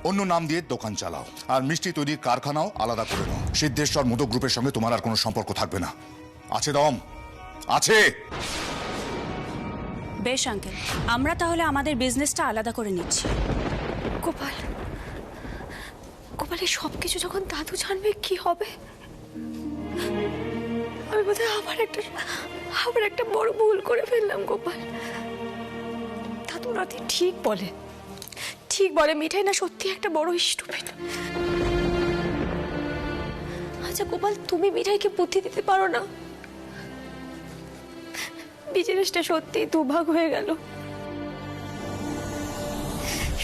অন্য নাম দিয়ে দোকান চালাও, আর মিষ্টি তৈরির কারখানাও আলাদা করে নাও। সিদ্ধেশ্বর মোদক গ্রুপের সঙ্গে তোমার আর কোনো সম্পর্ক থাকবে না। আছে দম? আছে? বেশ আঙ্কেল, আমরা তাহলে আমাদের বিজনেসটা আলাদা করে নিচ্ছি। গোপাল, গোপালের সবকিছু যখন দাদু জানবে কি হবে? আমি বোধহয় আবার একটা বড় ভুল করে ফেললাম গোপাল। দাদু নাতি ঠিক বলে মিঠাই না সত্যি একটা বড় স্টুপিড। আচ্ছা গোপাল, তুমি মিঠাইকে বুদ্ধি দিতে পারো না? বিজনেসটা সত্যি দুভাগ হয়ে গেল,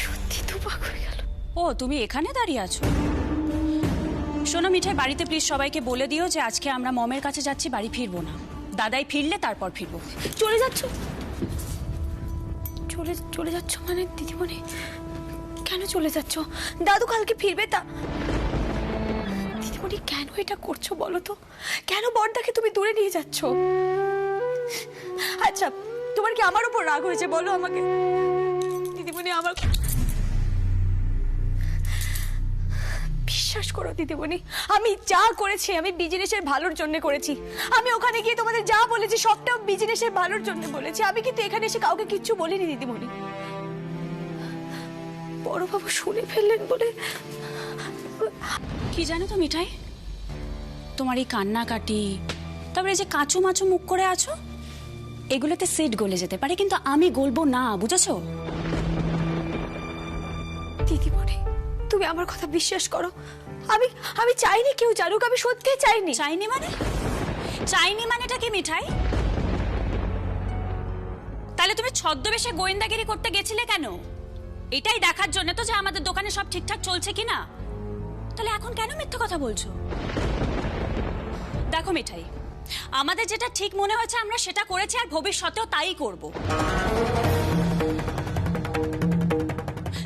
সত্যি দুভাগ হয়ে গেল। ও, তুমি এখানে দাঁড়িয়ে আছো? শোনো মিঠাই, বাড়িতে প্লিজ সবাইকে বলে দিও যে আজকে আমরা মমের কাছে যাচ্ছি, বাড়ি ফিরবো না। দাদাই ফিরলে তারপর ফিরবো। চলে যাচ্ছ? চলে যাচ্ছ মানে দিদিমণি? কেন চলে যাচ্ছ? দাদু কালকে ফিরবে তা? দিদিমণি কেন এটা করছো বলো তো? কেন বড়দাকে তুমি দূরে নিয়ে যাচ্ছ? আচ্ছা, তোমার কি আমার উপর রাগ হয়েছে বলো আমাকে? দিদিমণি, আমার বিশ্বাস করো দিদিমণি, আমি যা করেছি আমি বিজনেসের ভালোর জন্য করেছি। আমি ওখানে গিয়ে তোমাদের যা বলেছি সবটা বিজনেসের ভালোর জন্য বলেছি। আমি কিন্তু এখানে এসে কাউকে কিচ্ছু বলিনি দিদিমণি। বড়বাবু শুনে ফেললেন বলে। কি জানো তো মিঠাই, তোমার এই কান্নাকাটি, তারপরে এই যে কাঁচু মাচু মুখ করে আছো, এগুলোতে সিট গলে যেতে পারে, কিন্তু আমি গলবো না, বুঝেছো? দিদিমণি, তুমি আমার কথা বিশ্বাস করো। আমি চাইনি কেউ জানুক, আমি সত্যি চাইনি। চাইনি মানেটা কি মিঠাই? তাহলে তুমি ছদ্মবেশে গোয়েন্দাগিরি করতে গেছিলে কেন? এটাই দেখার জন্য তো যে আমাদের দোকানে সব ঠিকঠাক চলছে কিনা। তাহলে এখন কেন মিথ্যে কথা বলছো? দেখো মিঠাই, আমাদের যেটা ঠিক মনে হয়েছে আমরা সেটা করেছি, আর ভবিষ্যতেও তাই করব।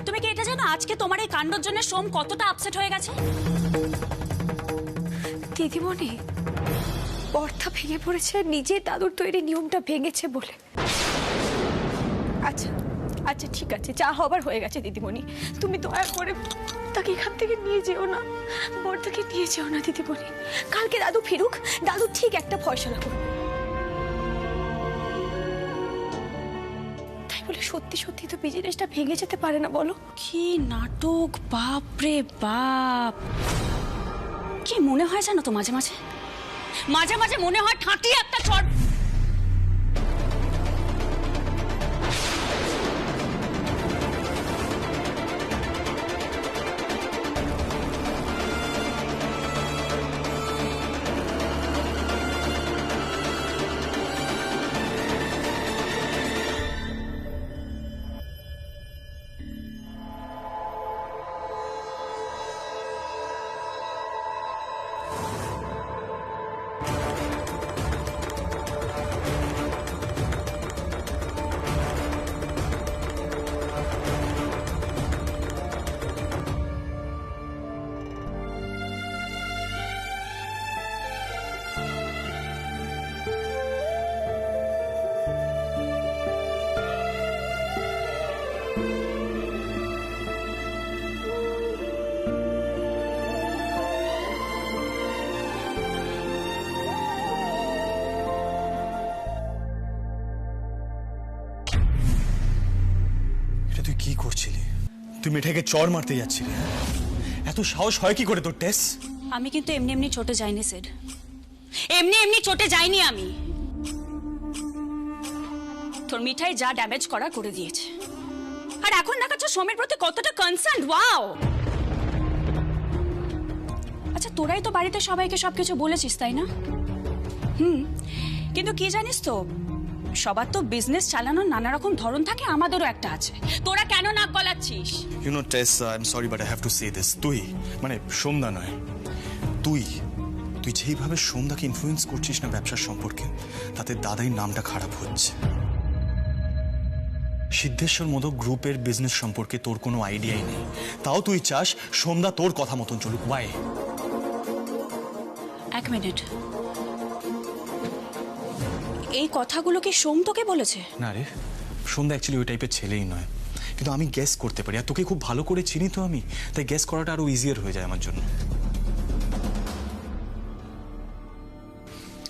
তুমি কি এটা জানো আজকে তোমার এই কাণ্ডর জন্য সোম কতটা আপসেট হয়ে গেছে? দিদিমণি, বর্তা ভেঙে পড়েছে নিজে দাদুর তৈরি নিয়মটা ভেঙেছে বলে। আচ্ছা আচ্ছা ঠিক আছে, যা হবার হয়ে গেছে দিদিমণি। তুমি দয়া করে তাকে এখান থেকে নিয়ে যেও না, বর্দাকে নিয়ে যেও না দিদিমণি। কালকে দাদু ফিরুক, দাদু ঠিক একটা ফয়সালা করবে। তাই বলে সত্যি সত্যি তো বিজনেসটা ভেঙে যেতে পারে না বলো? কি নাটক, বাপ রে বাপ! কি মনে হয় জানো তো, মাঝে মাঝে মনে হয় ঠাঁটি একটা চট। তুই কি করছিলি? তুই মিঠাইকে চড় মারতে যাচ্ছিলি? এত সাহস হয় কি করে তোর টেস? আমি কিন্তু এমনি এমনি চটে যাইনি স্যার, এমনি চটে যাইনি আমি। তোর মিঠাই যা ড্যামেজ করা করে দিয়েছে, আর এখন দেখাচ্ছ সোমের প্রতি কতটা কনসার্ন। ওয়াও! আচ্ছা, তোরাই তো বাড়িতে সবাইকে সবকিছু বলেছিস তাই না? কিন্তু কি জানিস তো, সবার তো বিজনেস চালানোর নানা রকম ধরন থাকে, আমাদেরও একটা আছে। তোরা কেন নাক গলাচ্ছিস? You know Tess, I am sorry but I have to say this. তুই মানে সন্ধ্যা নয়, তুই যেইভাবে সন্ধ্যাকে ইনফ্লুয়েন্স করছিস না ব্যবসার সম্পর্কে, তাতে দাদাই নামটা খারাপ হচ্ছে। সিদ্ধেশ্বর মোদক গ্রুপের বিজনেস সম্পর্কে তোর কোনো আইডিয়াই নেই, তাও তুই চাস সন্ধ্যা তোর কথা মতন চলুক। ওয়াই? এক মিনিট, এই কথাগুলো কি সোম তোকে বলেছে? না রে, সন্ধ্যা অ্যাকচুয়ালি ওই টাইপের ছেলেই নয়, কিন্তু আমি গেস করতে পারি, আর তোকে খুব ভালো করে চিনি তো আমি, তাই গেস করাটা আরো ইজিয়ার হয়ে যায় আমার জন্য।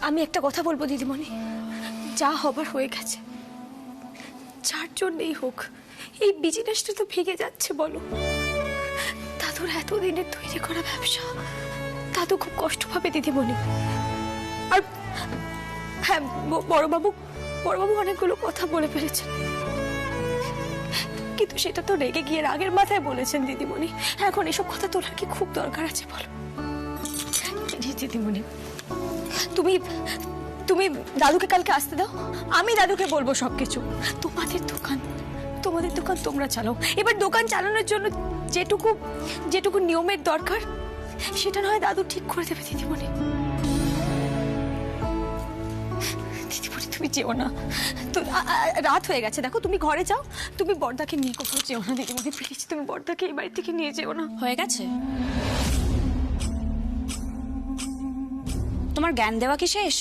আমি একটা কথা বলবো দিদিমণি, যা হবার হয়ে গেছে, যার জন্যই হোক এই বিজনেসটা তো ভেঙে যাচ্ছে বলো। দাদুর এতদিনের তৈরি করা ব্যবসা, দাদু খুব কষ্ট পাবে দিদিমণি। আর হ্যাঁ, বড়বাবু অনেকগুলো কথা বলে ফেলেছেন, কিন্তু সেটা তো রেগে গিয়ে রাগের মাথায় বলেছেন দিদিমণি। এখন এসব কথা তোলার কি খুব দরকার আছে বলো? দিদিমণি, তুমি দাদুকে কালকে আসতে দাও, আমি দাদুকে বলবো সবকিছু। তোমাদের দোকান তোমরা চালাও। এবার দোকান চালানোর জন্য যেটুকু নিয়মের দরকার সেটা নয় দাদু ঠিক করে দেবে দিদিমণি। দিদিমণি তুমি যেও না, তো রাত হয়ে গেছে, দেখো তুমি ঘরে যাও, তুমি বড়দাকে নিয়ে কোথাও যেও না দিদিমণি, প্লিজ তুমি বড়দাকে এই বাড়ি থেকে নিয়ে যেও না। হয়ে গেছে? তোমার জ্ঞান দেওয়া কি শেষ?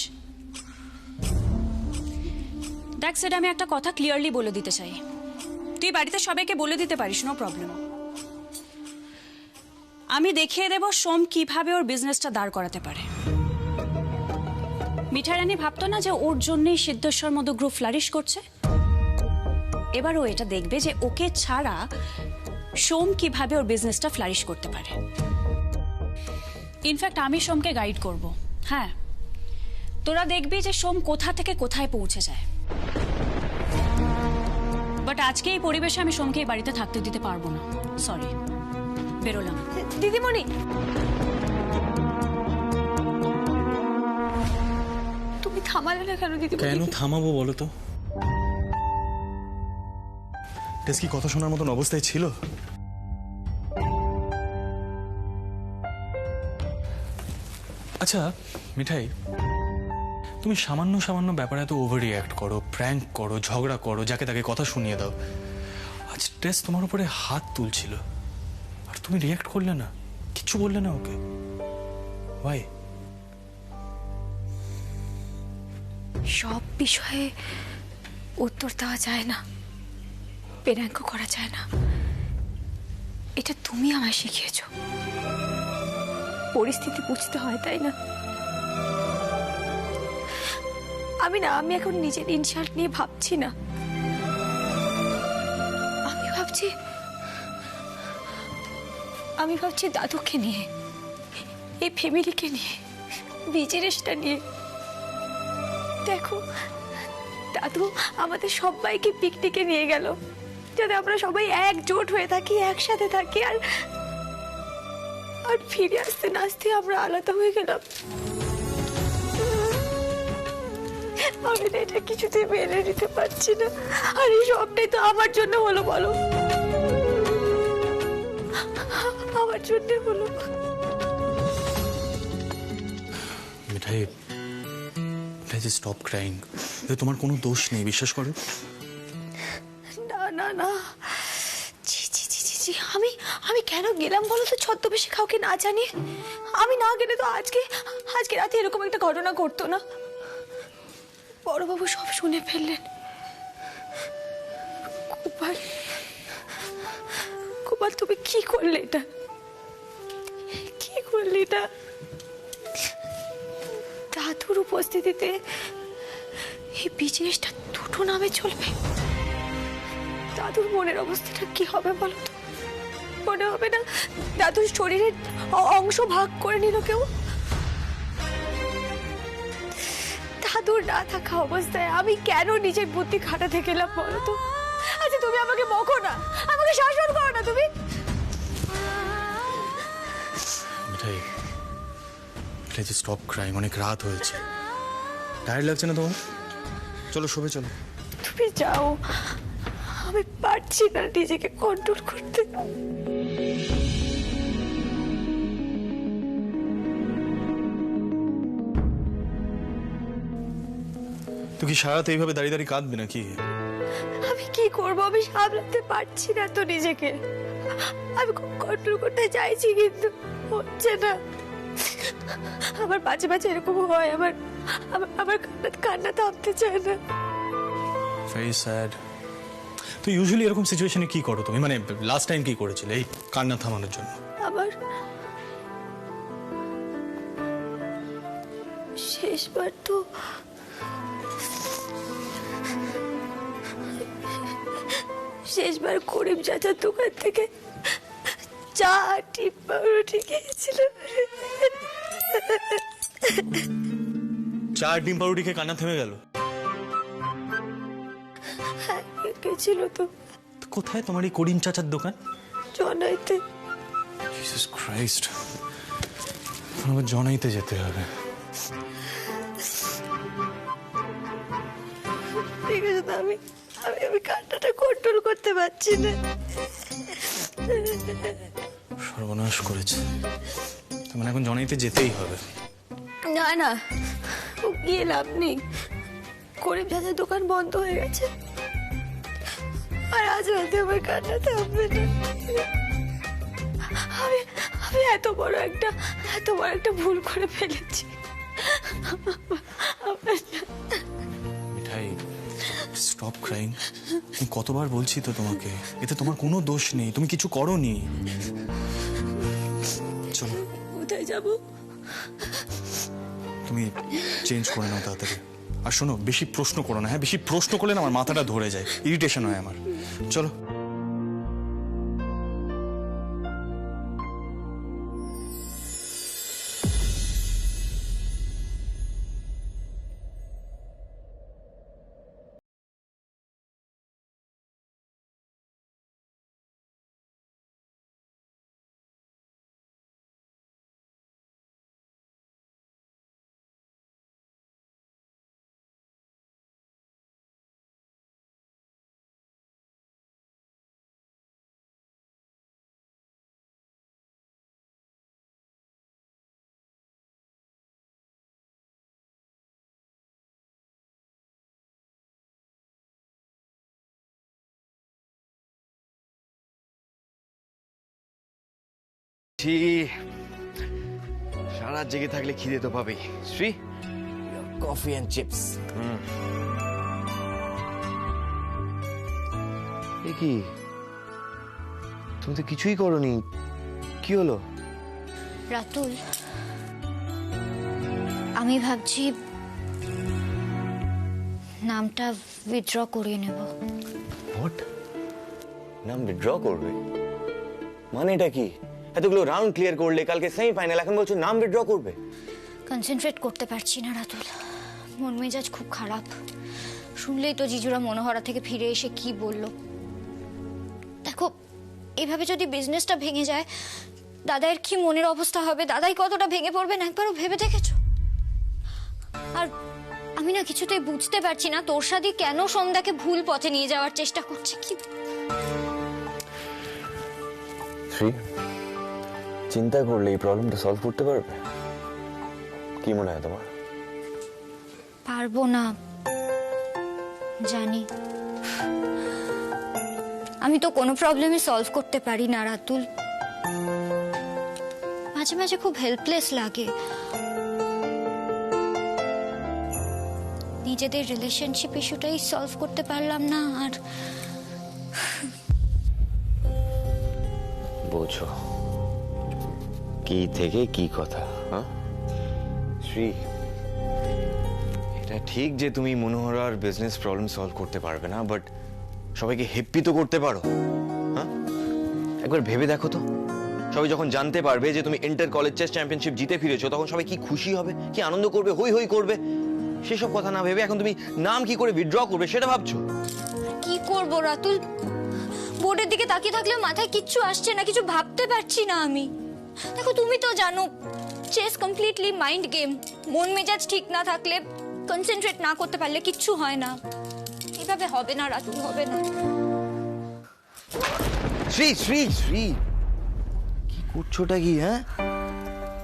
দেখ সেটা আমি একটা কথা ক্লিয়ারলি বলে দিতে চাই, তুই বাড়িতে সবাইকে বলে দিতে পারিস, নো প্রবলেম। আমি দেখিয়ে দেব সোম কিভাবে ওর বিজনেসটা দাঁড় করাতে পারে। মিঠাই রানী ভাবতো না যে ওর জন্যই সিদ্ধেশ্বর মতো গ্রুপ ফ্লারিশ করছে। এবার ও এটা দেখবে যে ওকে ছাড়া সোম কিভাবে ওর বিজনেসটা ফ্লারিশ করতে পারে। ইনফ্যাক্ট আমি সোমকে গাইড করব। হ্যাঁ, তোরা দেখবি যে সোম কোথা থেকে কোথায় পৌঁছে যায়। বাট আজকে এই পরিবেশে আমি সোমকে এই বাড়িতে থাকতে দিতে পারবো না, সরি, বেরোলাম। দিদিমণি, তুমি থামালে না কেন দিদিমণি? কেন থামাবো বলো তো? টেস কি কথা শোনার মতন অবস্থায় ছিল? আচ্ছা মিঠাই, তুমি সামান্য সামান্য ব্যাপারে এত ওভার রিঅ্যাক্ট করো, প্র্যাঙ্ক করো, ঝগড়া করো, যাকে তাকে কথা শুনিয়ে দাও। আজ টেস তোমার উপরে হাত তুলছিল আর তুমি রিঅ্যাক্ট করলে না, কিচ্ছু বললে না ওকে। ভাই, সব বিষয়ে উত্তর দেওয়া যায় না, পেরাঙ্ক করা যায় না, এটা তুমি আমায় শিখিয়েছো। পরিস্থিতি বুঝতে হয়, তাই না? আমি এখন নিজের ইনসাল্ট নিয়ে ভাবছি না, আমি ভাবছি দাদুকে নিয়ে, এই ফ্যামিলিকে নিয়ে, বিজনেসটা নিয়ে। দেখো, দাদু আমাদের সবাইকে পিকনিকে নিয়ে গেল, যাতে আমরা সবাই একজোট হয়ে থাকি, একসাথে থাকি, আর ফিরে আসতে না আসতে আমরা আলাদা হয়ে গেলাম। আমি তো এটা কিছুতেই মেনে নিতে পারছি না, আর এই সবটাই তো আমার জন্য হলো, বলো, আমার জন্য হলো। মিঠাই, স্টপ ক্রাইং। তোমার কোনো দোষ নেই, বিশ্বাস করো। না না না, জি জি জি জি জি, আমি কেন গেলাম বলো তো ছদ্মবেশে, কাউকে না জানিয়ে? আমি না গেলে তো আজকে রাতে এরকম একটা ঘটনা ঘটতো না। বড়বাবু সব শুনে ফেললেন। গোপাল, তুমি কি করলে এটা? কি করলে এটা? দাদুর উপস্থিতিতে এই বিজনেসটা দুটো নামে চলবে। দাদুর মনের অবস্থাটা কি হবে বলো তো? মনে হবে না দাদুর শরীরের অংশ ভাগ করে নিল কেউ? দাদুর না থাকা অবস্থায় আমি কেন নিজের বুদ্ধি খাটাতে গেলাম বলো তো? আচ্ছা তুমি আমাকে বকো না, আমাকে শাসন করো না তুমি। মিঠাই, স্টপ ক্রাইং, অনেক রাত হয়েছে, টায়ার্ড লাগছে না তোমার? চলো শোবে, চলো। তুমি যাও, আমি পারছি না নিজেকে কন্ট্রোল করতে। তুই কি সারাত এইভাবে দাঁড়িয়ে দাঁড়িয়ে কাঁদবে নাকি? আমি কি করবো, আমি সামলাতে পারছি না তো নিজেকে। আমি খুব কন্ট্রোল করতে চাইছি, কিন্তু হচ্ছে না। আমার মাঝে মাঝে এরকম হয়, আমার কান্না থামতে চায় না। Very sad. তুই তো ইউজুয়ালি এরকম সিচুয়েশনে কি করো তুমি, মানে লাস্ট টাইম কি করেছিলে এই কান্না থামানোর জন্য? আবার শেষবার তো করিম চাচার দোকান থেকে চা টিপ পাউরুটি খেয়েছিল। চার ডিম পাউরুটি খেয়ে কান্না থেমে গেল? হ্যাঁ, গেছিল তো। তো কোথায় তোমার এই করিম চাচার দোকান? জনাইতে। জিসাস ক্রাইস্ট, আমার জনাইতে যেতে হবে। ঠিক আছে, আমি আমি আমি কান্নাটা কন্ট্রোল করতে পারছি না। সর্বনাশ করেছে, মানে এখন জনাইতে যেতেই হবে। না না, ও গিয়ে লাভ নেই। করিম চাচার দোকান বন্ধ হয়ে গেছে, আর আজ রাতে আমার কান্না থামবে না। আমি আমি এত বড় একটা ভুল করে ফেলেছি। মিঠাই, স্টপ ক্রাইং। আমি কতবার বলছি তো তোমাকে, এতে তোমার কোনো দোষ নেই, তুমি কিছু করোনি। চলো। কোথায় যাব? তুমি চেঞ্জ করে নাও তাড়াতাড়ি। আর শোনো, বেশি প্রশ্ন করো না, হ্যাঁ? বেশি প্রশ্ন করলে না আমার মাথাটা ধরে যায়, ইরিটেশন হয় আমার। চলো। সারা জেগে থাকলে খিদে তো পাবেই। Shri, coffee and chips. এ কি, তুমি তো কিছুই করোনি, কি হলো? রাতুল, আমি ভাবছি নামটা উইথড্র করিয়ে নেব। হোয়াট? নাম উইথড্র করবে? মানে এটা কি? এতগুলো রাউন্ড ক্লিয়ার করলে, কালকে সেমিফাইনাল, এখন বলছো নাম উইথড্র করবে? কনসেন্ট্রেট করতে পারছি না রাতুল, মন মেজাজ খুব খারাপ। শুনলেই তো জিজুরা মনোহরা থেকে ফিরে এসে কি বলল। দেখো, এভাবে যদি বিজনেসটা ভেঙে যায়, দাদাইয়ের কি মনের অবস্থা হবে, দাদাই কতটা ভেঙে পড়বেন, একবারও ভেবে দেখেছো? আর আমি না কিছুতেই বুঝতে পারছি না তোরসাদি কেন সন্ধ্যাকে ভুল পথে নিয়ে যাওয়ার চেষ্টা করছে। কি শ্রী, চিন্তা করলে এই প্রবলেমটা সলভ করতে পারবে? কি মনে হয় তোমার? পারবো না জানি, আমি তো কোনো প্রবলেমই সলভ করতে পারি না রাতুল। মাঝে মাঝে খুব হেল্পলেস লাগে। নিজেদের রিলেশনশিপ ইস্যুটাই সলভ করতে পারলাম না, আর বোঝো কি থেকে কি কথা। হ্যাঁ শ্রী, এটা ঠিক যে তুমি মনোহরার বিজনেস প্রবলেম সলভ করতে পারবে না, বাট সবাইকে হ্যাপি তো করতে পারো। হ্যাঁ, একবার ভেবে দেখো তো, সবাই যখন জানতে পারবে যে তুমি ইন্টার কলেজ চেস চ্যাম্পিয়নশিপ জিতে ফিরেছো, তখন সবাই কি খুশি হবে, কি আনন্দ করবে, হই হই করবে। সেসব কথা না ভেবে এখন তুমি নাম কি করে উইথড্র করবে সেটা ভাবছো। কি করব রাতুল, বোর্ডের দিকে তাকিয়ে থাকলে মাথায় কিচ্ছু আসছে না, কিছু ভাবতে পারছি না আমি। দেখো, তুমি তো জানো চেস কমপ্লিটলি মাইন্ড গেম। মন মেজাজ ঠিক না থাকলে, কনসেন্ট্রেট না করতে পারলে কিচ্ছু হয় না। এভাবে হবে না রাতুল, হবে না। শ্রী শ্রী শ্রী, কি করছোটা কি? হ্যাঁ,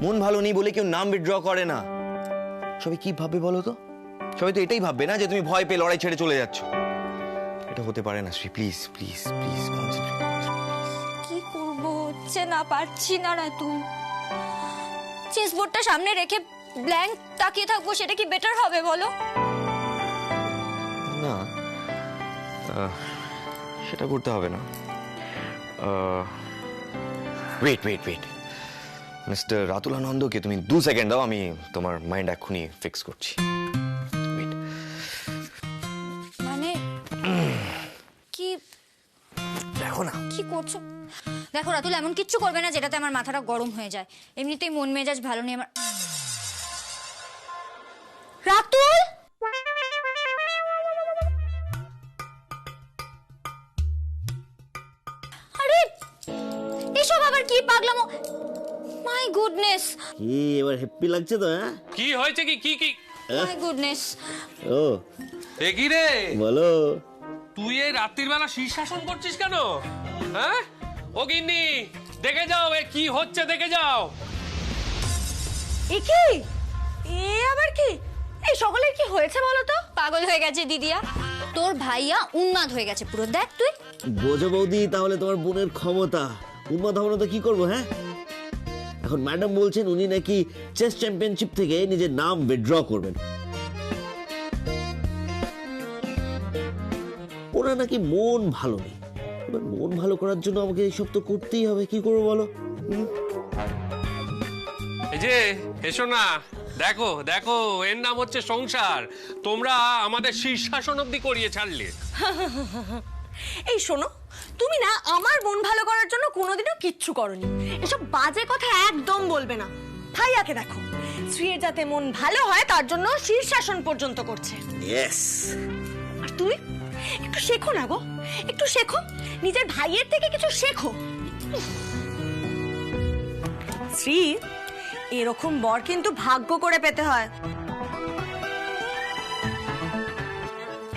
মন ভালো নেই বলে কেউ নাম উইথড্র করে না। সবাই কি ভাববে বলো তো? সবাই তো এটাই ভাববে না যে তুমি ভয় পেয়ে লড়াই ছেড়ে চলে যাচ্ছ। এটা হতে পারে না Shri, please please please concentrate. কি করব, হচ্ছে না, পারছি না রাতুল। চেস বোর্ডটা সামনে রেখে ব্ল্যাঙ্ক তাকিয়ে থাকবো, সেটা কি বেটার হবে বলো? না, সেটা করতে হবে না। Wait wait wait, mister Ratul আনন্দকে তুমি 2 সেকেন্ড দাও, আমি তোমার মাইন্ড এক্ষুনি ফিক্স করছি। ওয়েট। মানে কি দেখো না, কি করছো? দেখো রাতুল, এমন কিচ্ছু করবে না যেটাতে আমার মাথাটা গরম হয়ে যায়। এমনিতেই মন মেজাজ ভালো নেই আমার। রাতুল, আরে এসব আবার কি পাগলামো! মাই গুডনেস, কি এবার হ্যাপি লাগছে তো? হ্যাঁ, কি হয়েছে? কি কি কি মাই গুডনেস। ও এ কি রে? বলো। তুই এই রাত্রির বেলা শীর্ষাসন করছিস কেন? হ্যাঁ, ও গিন্নি, দেখে যাও এ কি হচ্ছে, দেখে যাও। এ কি? এ আবার কি? এই সকলের কি হয়েছে বলো তো? পাগল হয়ে গেছে দিদিয়া, তোর ভাইয়া উন্মাদ হয়ে গেছে পুরো। দেখ তুই। বোঝো বৌদি, তাহলে তোমার বোনের ক্ষমতা। উন্মাদ হবো না তো কি করবো? হ্যাঁ, এখন ম্যাডাম বলছেন উনি নাকি চেস চ্যাম্পিয়নশিপ থেকে নিজের নাম উইথড্র করবেন। ওনার নাকি মন ভালো নেই। এবার মন ভালো করার জন্য আমাকে এইসব তো করতেই হবে। কি করবো বলো? এই যে এসো না, দেখো দেখো, এর নাম হচ্ছে সংসার। তোমরা আমাদের শীর্ষাসন অব্দি করিয়ে ছাড়লে। এই শোনো, তুমি না আমার মন ভালো করার জন্য কোনোদিনও কিচ্ছু করনি। এসব বাজে কথা একদম বলবে না। ভাইয়াকে দেখো, স্ত্রীর যাতে মন ভালো হয় তার জন্য শীর্ষাসন পর্যন্ত করছে। ইয়েস। আর তুমি একটু শেখো না গো, একটু শেখো, নিজের ভাইয়ের থেকে কিছু শেখো। শ্রী, এরকম বর কিন্তু ভাগ্য করে পেতে হয়।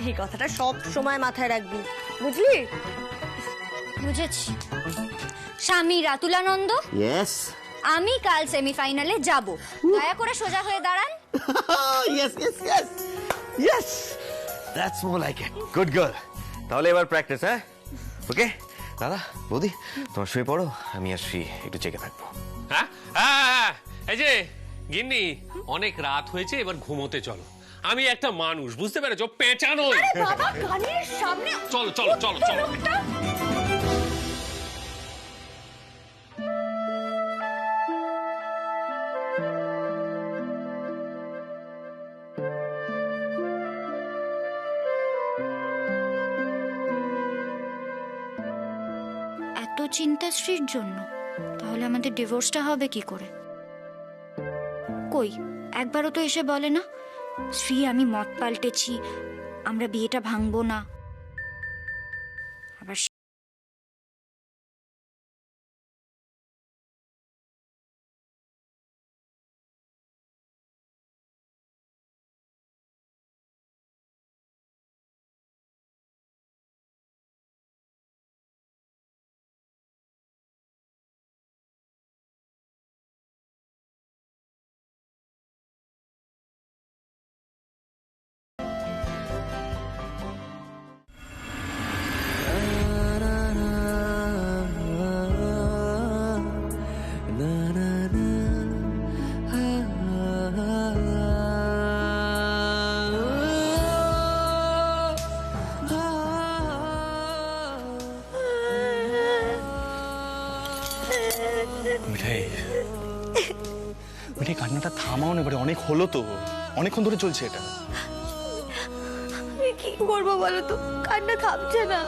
এই কথাটা সব সময় মাথায় রাখবি, বুঝলি? বুঝেছি। স্বামী রাতুলানন্দ, ইয়েস। আমি কাল সেমিফাইনালে যাব। দয়া করে সোজা হয়ে দাঁড়ান। Yes yes yes yes. That's more like it. Good girl. তাহলে এবার প্র্যাকটিস। হ্যাঁ, ওকে। দাদা, বৌদি, তোমার শুয়ে পড়ো, আমি আর শ্রী একটু জেগে থাকবো। হ্যাঁ হ্যাঁ হ্যাঁ, এই যে গিন্নি, অনেক রাত হয়েছে, এবার ঘুমোতে চলো। আমি একটা মানুষ, বুঝতে পেরেছো? পেঁচানো। বাবা, গানের সামনে চলো চলো চলো চলো। এত চিন্তা শ্রীর জন্য? তাহলে আমাদের ডিভোর্সটা হবে কি করে? কই একবারও তো এসে বলে না, শ্রী আমি মত পাল্টেছি, আমরা বিয়েটা ভাঙবো না। আবার মিঠাই, মিঠাই কান্নাটা থামাও না এবারে, অনেক হলো তো, অনেকক্ষণ ধরে চলছে এটা। আমি কি করবো বলো তো? কান্না থামছে না।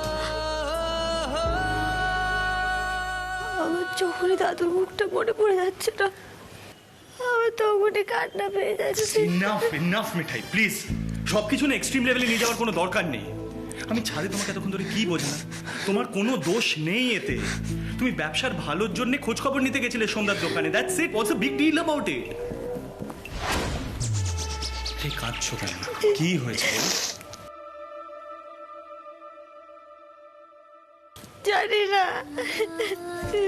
আমার যখনই দাদুর মুখটা মনে পড়ে যাচ্ছে না, আমার তখনই কান্না পেয়ে যাচ্ছে। Enough enough Mithai, please. সবকিছু না এক্সট্রিম লেভেলে নিয়ে যাওয়ার কোনো দরকার নেই। আমি ছাড়ে তোমাকে এতক্ষণ ধরে কি বোঝালাম? তোমার কোনো দোষ নেই এতে। তুমি ব্যবসার ভালোর জন্য খোঁজ খবর নিতে গেছিলে সন্ধ্যার দোকানে। That's it. What's the big deal about it? এই কাঁদছো কেন? কি হয়েছে? জানি না।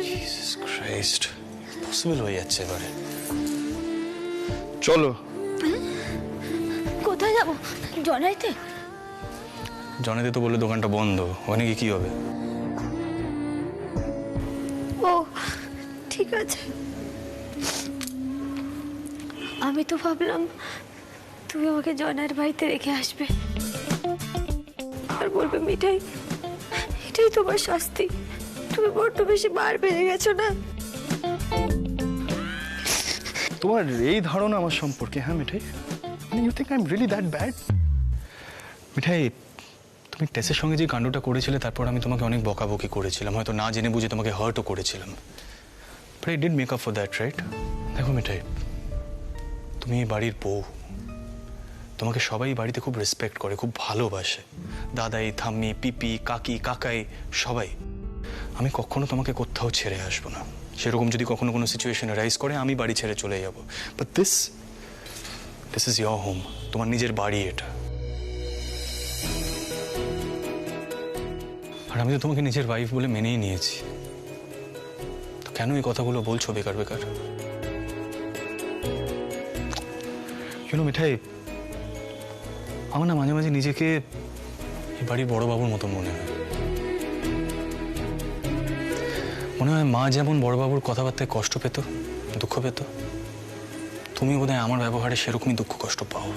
জিসাস ক্রাইস্ট, পসিবল হয়ে যাচ্ছে এবারে। চলো। কোথায় যাবো? জনাইতে? জনেতে তো বললে দোকানটা বন্ধ, ওখানে গিয়ে কি হবে? ও ঠিক আছে। আমি তো ভাবলাম তুমি আমাকে জনার বাড়িতে রেখে আসবে আর বলবে মিঠাই এটাই তোমার শাস্তি। তুমি বড্ড বেশি বার বেড়ে গেছো না? তোমার এই ধারণা আমার সম্পর্কে, হ্যাঁ Mithai? You think I am really that bad? Mithai, তুমি টেসের সঙ্গে যে কাণ্ডটা করেছিলে তারপর আমি তোমাকে অনেক বকাবকি করেছিলাম, হয়তো না জেনে বুঝে তোমাকে হার্টও করেছিলাম, but I did make up for that, right? দেখো মিঠাই, তুমি এই বাড়ির বউ, তোমাকে সবাই বাড়িতে খুব রেসপেক্ট করে, খুব ভালোবাসে, দাদাই, ঠাম্মি, পিপি, কাকি, কাকাই, সবাই। আমি কখনো তোমাকে কোথাও ছেড়ে আসবো না। সেরকম যদি কখনো কোনো সিচুয়েশন রাইজ করে আমি বাড়ি ছেড়ে চলে যাব, but this is your home, তোমার নিজের বাড়ি এটা। আর আমি তো তোমাকে নিজের ওয়াইফ বলে মেনেই নিয়েছি, তো কেন এই কথাগুলো বলছো বেকার বেকার? কেন মিঠাই, আমার না মাঝে মাঝে নিজেকে এই বাড়ির বড় বাবুর মতো মনে হয়। মনে হয় মা যেমন বড়বাবুর কথাবার্তায় কষ্ট পেত, দুঃখ পেত, তুমি বোধহয় আমার ব্যবহারে সেরকমই দুঃখ কষ্ট পাও।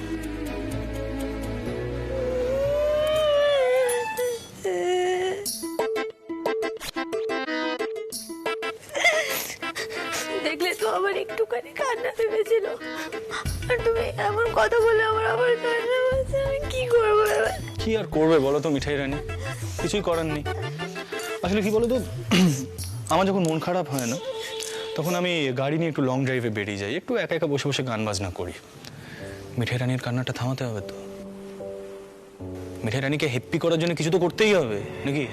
দেখলে তো আমার একটুখানি কান্না থেমেছিল, আর তুমি এমন কথা বলে আমার আবার কান্না পাচ্ছে। আমি কি করবো এবার? কি আর করবে বলো তো মিঠাই রানী, কিছুই করার নেই। আসলে কি বলো তো, আমার যখন মন খারাপ হয় না, তখন আমি গাড়ি নিয়ে একটু লং ড্রাইভে বেরিয়ে যাই, একটু একা একা বসে বসে গান বাজনা করি। মিঠাই রানীর কান্নাটা থামাতে হবে তো, মিঠাই রানীকে হ্যাপি করার জন্য কিছু তো করতেই হবে নাকি?